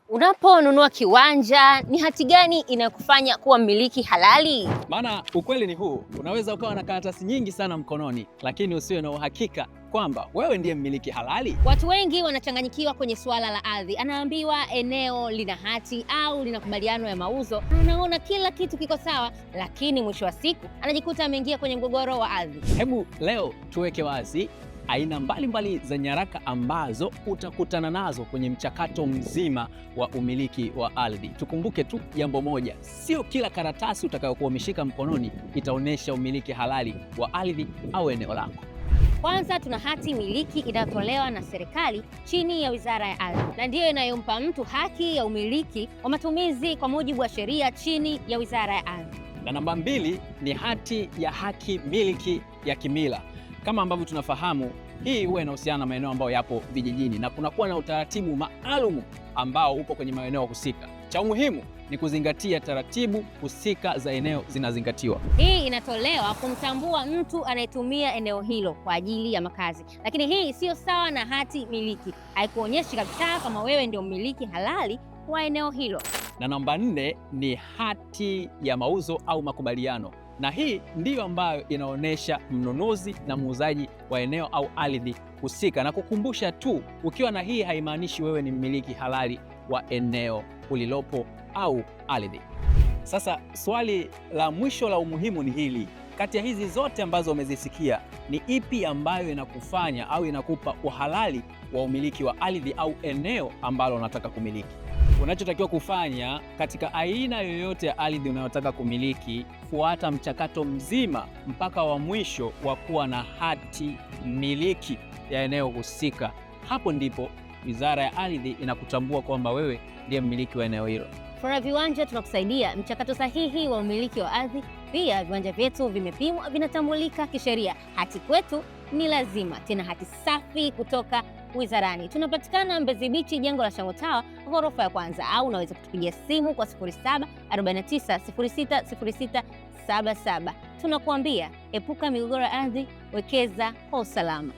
Unaponunua kiwanja, ni hati gani inakufanya kuwa mmiliki halali? Maana ukweli ni huu, unaweza ukawa na karatasi nyingi sana mkononi, lakini usiwe na uhakika kwamba wewe ndiye mmiliki halali. Watu wengi wanachanganyikiwa kwenye suala la ardhi. Anaambiwa eneo lina hati au lina makubaliano ya mauzo, unaona kila kitu kiko sawa, lakini mwisho wa siku anajikuta ameingia kwenye mgogoro wa ardhi. Hebu leo tuweke wazi aina mbalimbali za nyaraka ambazo utakutana nazo kwenye mchakato mzima wa umiliki wa ardhi. Tukumbuke tu jambo moja, sio kila karatasi utakayokuwa umeshika mkononi itaonyesha umiliki halali wa ardhi au eneo lako. Kwanza tuna hati miliki inayotolewa na serikali chini ya Wizara ya Ardhi, na ndiyo inayompa mtu haki ya umiliki wa matumizi kwa mujibu wa sheria chini ya Wizara ya Ardhi. Na namba 2 ni hati ya haki miliki ya kimila. Kama ambavyo tunafahamu, hii huwa inahusiana na maeneo ambayo yapo vijijini na kunakuwa na utaratibu maalum ambao upo kwenye maeneo husika. Cha muhimu ni kuzingatia taratibu husika za eneo zinazingatiwa. Hii inatolewa kumtambua mtu anayetumia eneo hilo kwa ajili ya makazi, lakini hii siyo sawa na hati miliki. Haikuonyeshi kabisa kama wewe ndio mmiliki halali wa eneo hilo. Na namba 4 ni hati ya mauzo au makubaliano, na hii ndiyo ambayo inaonyesha mnunuzi na muuzaji wa eneo au ardhi husika. Na kukumbusha tu, ukiwa na hii haimaanishi wewe ni mmiliki halali wa eneo ulilopo au ardhi. Sasa swali la mwisho la umuhimu ni hili: kati ya hizi zote ambazo umezisikia, ni ipi ambayo inakufanya au inakupa uhalali wa umiliki wa ardhi au eneo ambalo unataka kumiliki? Unachotakiwa kufanya katika aina yoyote ya ardhi unayotaka kumiliki, fuata mchakato mzima mpaka wa mwisho wa kuwa na hati miliki ya eneo husika. Hapo ndipo Wizara ya Ardhi inakutambua kwamba wewe ndiye mmiliki wa eneo hilo. Fora Viwanja tunakusaidia mchakato sahihi wa umiliki wa ardhi. Pia viwanja vyetu vimepimwa, vinatambulika kisheria. Hati kwetu ni lazima, tena hati safi kutoka wizarani. Tunapatikana Mbezi Beach, jengo la Shango Tower, ghorofa ya kwanza, au unaweza kutupigia simu kwa 0749060677. Tunakuambia epuka migogoro ya ardhi, wekeza kwa usalama.